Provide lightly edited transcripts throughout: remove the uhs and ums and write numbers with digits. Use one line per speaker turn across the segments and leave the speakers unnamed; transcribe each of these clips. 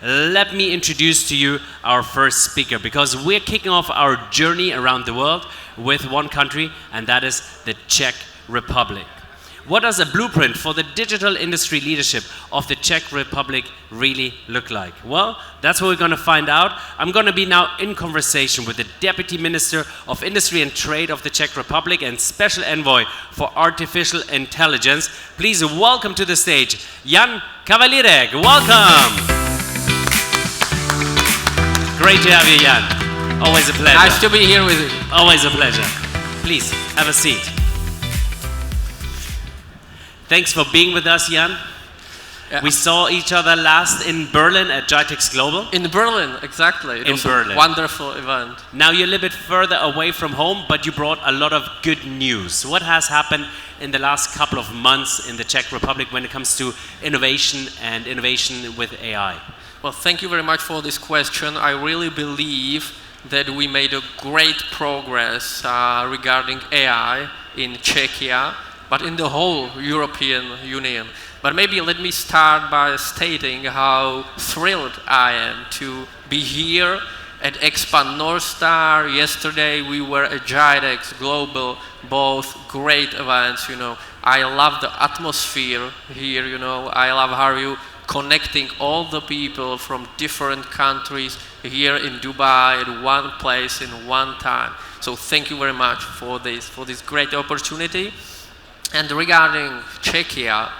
let me introduce to you our first speaker, because we're kicking off our journey around the world with one country, and that is the Czech Republic. What does a blueprint for the digital industry leadership of the Czech Republic really look like? Well, that's what we're going to find out. I'm going to be now in conversation with the Deputy Minister of Industry and Trade of the Czech Republic and Special Envoy for Artificial Intelligence. Please welcome to the stage Jan Kavalirek. Welcome. Great to have you, Jan. Always a pleasure.
Nice to be here with you.
Always a pleasure. Please, have a seat. Thanks for being with us, Jan.
Yeah.
We saw each other last in Berlin at GITEX Global.
In Berlin, exactly. It was
Berlin.
A wonderful event.
Now you're a little bit further away from home, but you brought a lot of good news. What has happened in the last couple of months in the Czech Republic when it comes to innovation and innovation with AI?
Well, thank you very much for this question. I really believe that we made a great progress regarding AI in Czechia, but in the whole European Union. But maybe let me start by stating how thrilled I am to be here at Expand North Star. Yesterday we were at GITEX Global, both great events, I love the atmosphere here, I love how you connecting all the people from different countries here in Dubai at one place in one time. So thank you very much for this great opportunity. And regarding Czechia,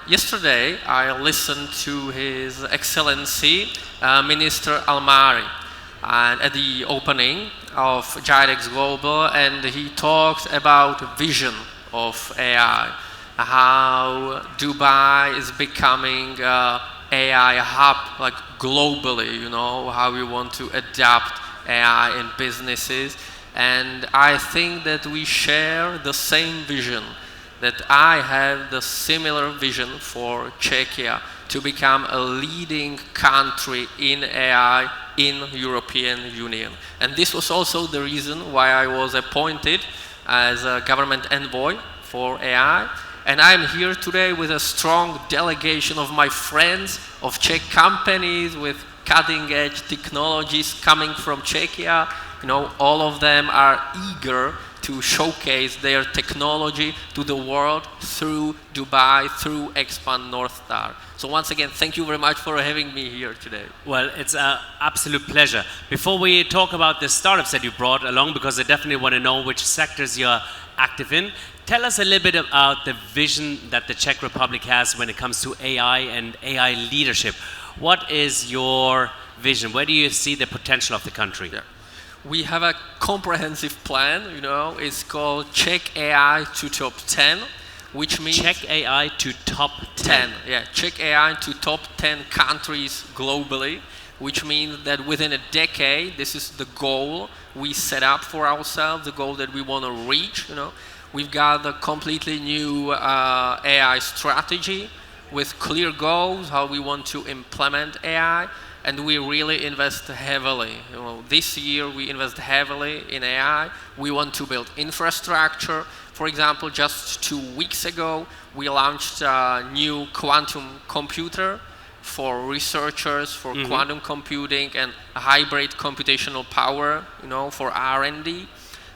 yesterday I listened to His Excellency Minister Almari and at the opening of GITEX Global, and he talked about vision of AI, how Dubai is becoming AI hub like globally, how we want to adapt AI in businesses. And I think that we share the same vision, that I have the similar vision for Czechia to become a leading country in AI in European Union. And this was also the reason why I was appointed as a government envoy for AI. And I'm here today with a strong delegation of my friends of Czech companies with cutting-edge technologies coming from Czechia. All of them are eager to showcase their technology to the world through Dubai, through Expand North Star. So once again, thank you very much for having me here today.
Well, it's an absolute pleasure. Before we talk about the startups that you brought along, because I definitely want to know which sectors you're active in, tell us a little bit about the vision that the Czech Republic has when it comes to AI and AI leadership. What is your vision? Where do you see the potential of the country?
Yeah. We have a comprehensive plan, it's called Czech AI to Top 10, which means...
Czech AI to Top 10.
Yeah, Czech AI to Top 10 countries globally, which means that within a decade, this is the goal we set up for ourselves, the goal that we want to reach, We've got a completely new AI strategy with clear goals, how we want to implement AI. And we really invest heavily. This year we invest heavily in AI. We want to build infrastructure. For example, just 2 weeks ago, we launched a new quantum computer for researchers, for quantum computing and hybrid computational power, for R&D.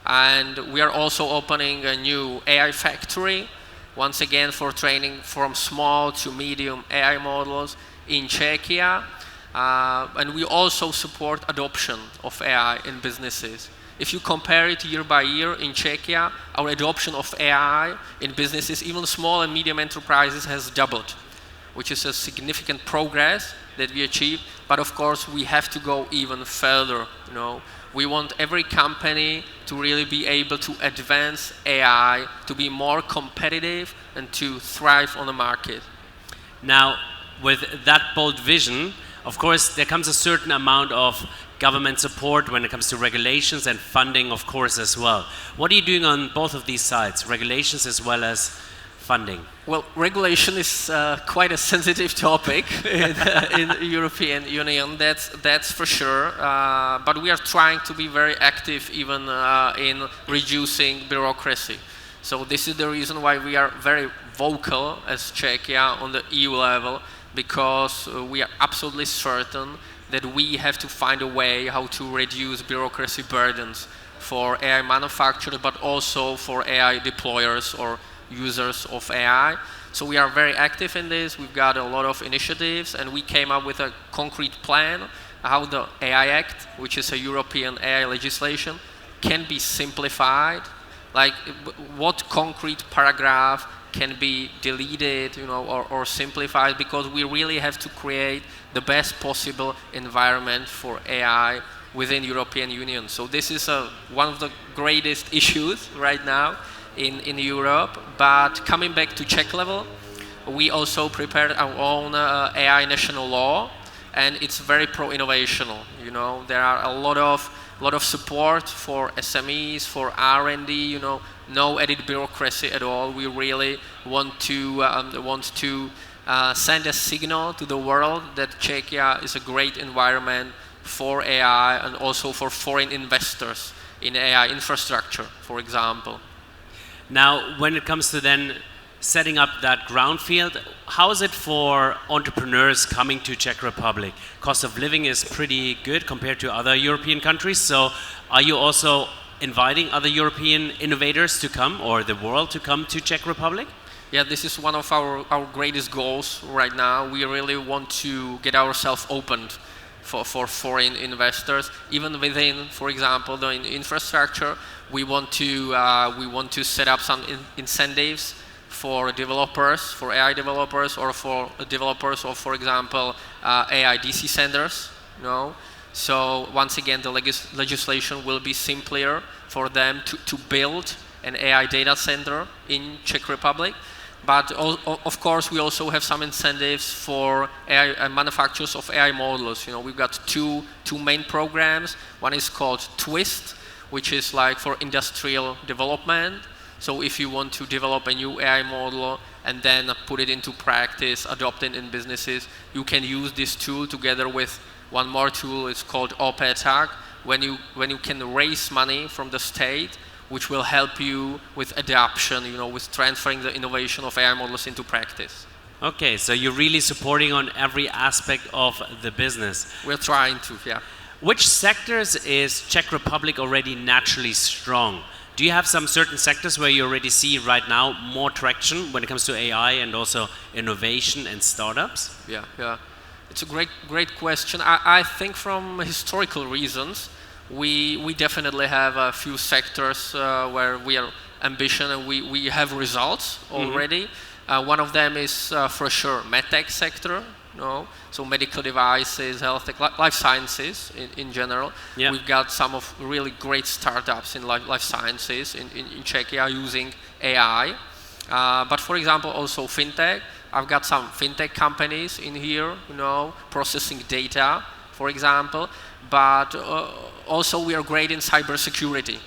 And we are also opening a new AI factory, once again for training from small to medium AI models in Czechia. And we also support adoption of AI in businesses. If you compare it year by year in Czechia, our adoption of AI in businesses, even small and medium enterprises, has doubled, which is a significant progress that we achieved. But of course, we have to go even further. We want every company to really be able to advance AI, to be more competitive and to thrive on the market.
Now, with that bold vision, of course, there comes a certain amount of government support when it comes to regulations and funding, of course, as well. What are you doing on both of these sides, regulations as well as funding?
Well, regulation is quite a sensitive topic in the European Union, that's for sure. But we are trying to be very active even in reducing bureaucracy. So this is the reason why we are very vocal as Czechia on the EU level, because we are absolutely certain that we have to find a way how to reduce bureaucracy burdens for AI manufacturers, but also for AI deployers or users of AI. So we are very active in this. We've got a lot of initiatives, and we came up with a concrete plan how the AI Act, which is a European AI legislation, can be simplified. Like what concrete paragraph can be deleted, or simplified, because we really have to create the best possible environment for AI within European Union. So this is one of the greatest issues right now in Europe. But coming back to Czech level, we also prepared our own AI national law, and it's very pro-innovational. There are a lot of support for SMEs, for R&D. No added bureaucracy at all. We really want to send a signal to the world that Czechia is a great environment for AI and also for foreign investors in AI infrastructure, for example.
Now, when it comes to then setting up that ground field, how is it for entrepreneurs coming to Czech Republic? Cost of living is pretty good compared to other European countries. So are you also inviting other European innovators to come, or the world to come to Czech Republic?
Yeah, this is one of our greatest goals right now. We really want to get ourselves opened for foreign investors, even within, for example, the infrastructure. We want to set up some incentives for developers, for AI developers, or for developers of, for example, AI DC centers. So once again, the legislation will be simpler for them to build an AI data center in Czech Republic. But of course, we also have some incentives for AI manufacturers of AI models. We've got two main programs. One is called Twist, which is like for industrial development. So if you want to develop a new AI model and then put it into practice, adopt it in businesses, you can use this tool together with one more tool. It's called OPTAG, when you can raise money from the state, which will help you with adoption, with transferring the innovation of AI models into practice.
Okay, so you're really supporting on every aspect of the business.
We're trying to, yeah.
Which sectors is Czech Republic already naturally strong? Do you have some certain sectors where you already see right now more traction when it comes to AI and also innovation and startups?
Yeah. It's a great question. I think from historical reasons, we definitely have a few sectors where we are ambitious and we have results already. One of them is for sure medtech sector. So medical devices, health tech, life sciences in general. Yeah. We've got some of really great startups in life sciences in Czechia using AI. But for example, also fintech. I've got some fintech companies in here, processing data, for example. But also we are great in cybersecurity.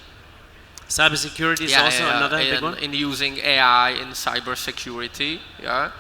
Cybersecurity is also another big one?
In using AI in cybersecurity, yeah.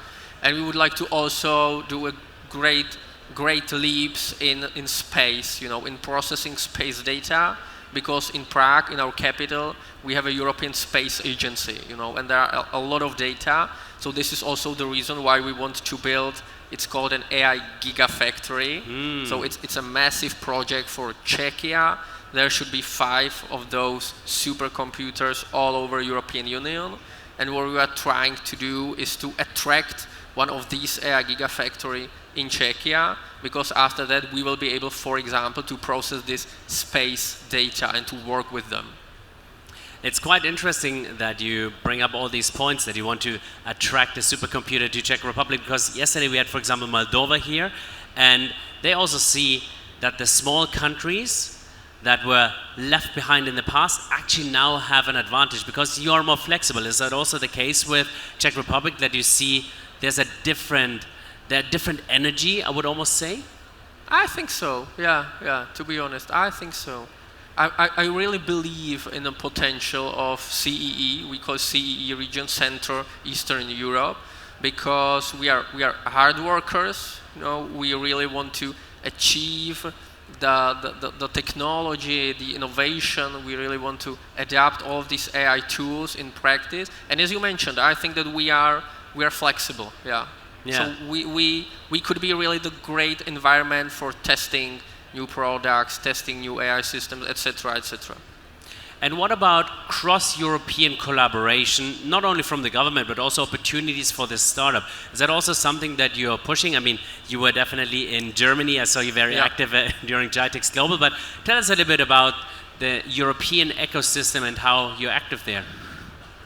And we would like to also do a great leaps in space, in processing space data, because in Prague, in our capital, we have a European Space Agency, and there are a lot of data. So this is also the reason why we want to build, it's called an AI Gigafactory. So it's a massive project for Czechia. There should be 5 of those supercomputers all over European Union. And what we are trying to do is to attract one of these AI Gigafactory in Czechia, because after that we will be able, for example, to process this space data and to work with them.
It's quite interesting that you bring up all these points that you want to attract a supercomputer to Czech Republic, because yesterday we had, for example, Moldova here, and they also see that the small countries that were left behind in the past actually now have an advantage because you are more flexible. Is that also the case with Czech Republic, that you see there's a different energy, I would almost say?
I think so, yeah, to be honest, I think so. I really believe in the potential of CEE, we call CEE region, Central Eastern Europe, because we are hard workers, we really want to achieve the technology, the innovation. We really want to adapt all of these AI tools in practice. And as you mentioned, I think that we are flexible. Yeah,
Yeah.
So we could be really the great environment for testing new products, testing new AI systems, etc., etc.
And what about cross-European collaboration, not only from the government, but also opportunities for this startup? Is that also something that you're pushing? I mean, you were definitely in Germany. I saw you very active during GITEX Global, but tell us a little bit about the European ecosystem and how you're active there.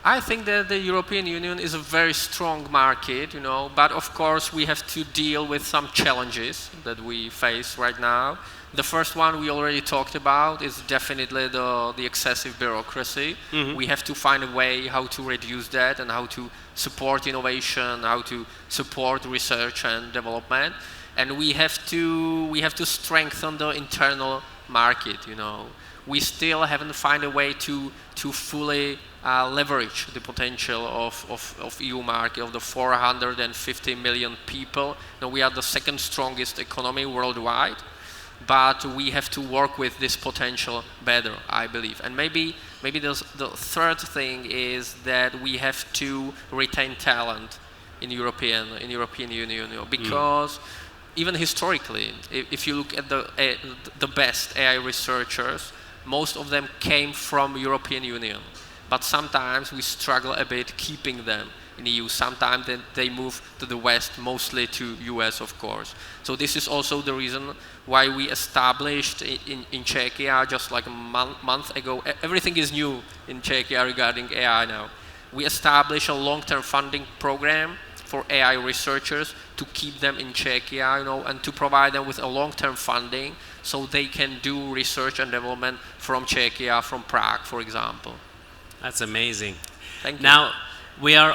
I think that the European Union is a very strong market, but of course we have to deal with some challenges that we face right now. The first one we already talked about is definitely the excessive bureaucracy. We have to find a way how to reduce that and how to support innovation, how to support research and development. And we have to strengthen the internal market. We still haven't found a way to fully leverage the potential of EU market, of the 450 million people. We are the second strongest economy worldwide, but we have to work with this potential better, I believe. And maybe the third thing is that we have to retain talent in European Union, because even historically, if you look at the best AI researchers, most of them came from European Union. But sometimes we struggle a bit keeping them in the EU. Sometimes they move to the West, mostly to US, of course. So this is also the reason why we established in Czechia just like a month ago. Everything is new in Czechia regarding AI now. We established a long-term funding program for AI researchers to keep them in Czechia, and to provide them with a long-term funding so they can do research and development from Czechia, from Prague, for example.
That's amazing.
Thank you.
Now, we are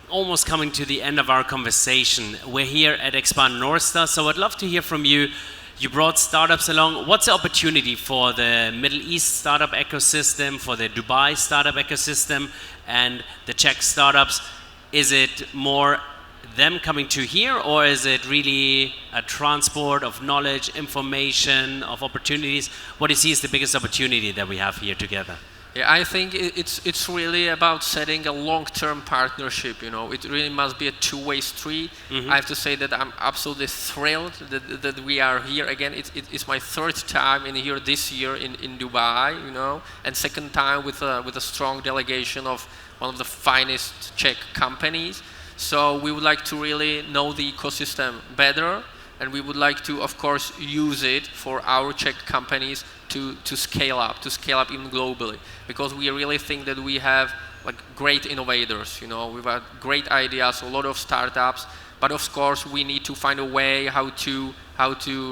almost coming to the end of our conversation. We're here at Expand North Star, so I'd love to hear from you. You brought startups along. What's the opportunity for the Middle East startup ecosystem, for the Dubai startup ecosystem, and the Czech startups? Is it more them coming to here, or is it really a transport of knowledge, information, of opportunities? What do you see is the biggest opportunity that we have here together?
Yeah, I think it's really about setting a long-term partnership. It really must be a two-way street. I have to say that I'm absolutely thrilled that we are here again. It's my third time in here this year in Dubai, and second time with a strong delegation of one of the finest Czech companies. So we would like to really know the ecosystem better, and we would like to, of course, use it for our Czech companies to scale up even globally, because we really think that we have like great innovators. We've got great ideas, a lot of startups, but of course we need to find a way how to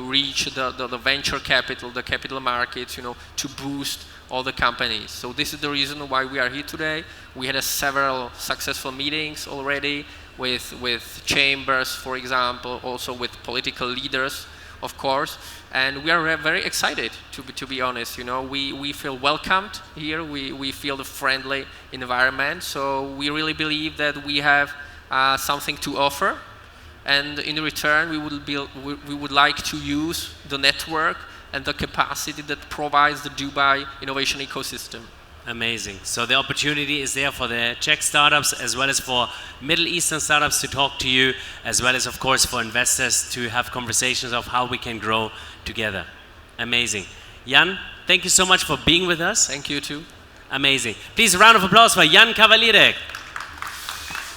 reach the venture capital, the capital markets, to boost all the companies. So this is the reason why we are here today. We had several successful meetings already with chambers, for example, also with political leaders, of course, and we are very excited, to be honest. We feel welcomed here. We feel the friendly environment. So we really believe that we have something to offer, and in return we would like to use the network and the capacity that provides the Dubai innovation ecosystem.
Amazing. So the opportunity is there for the Czech startups as well as for Middle Eastern startups to talk to you, as well as, of course, for investors to have conversations of how we can grow together. Amazing. Jan, thank you so much for being with us.
Thank you too.
Amazing. Please, a round of applause for Jan Kavalirek.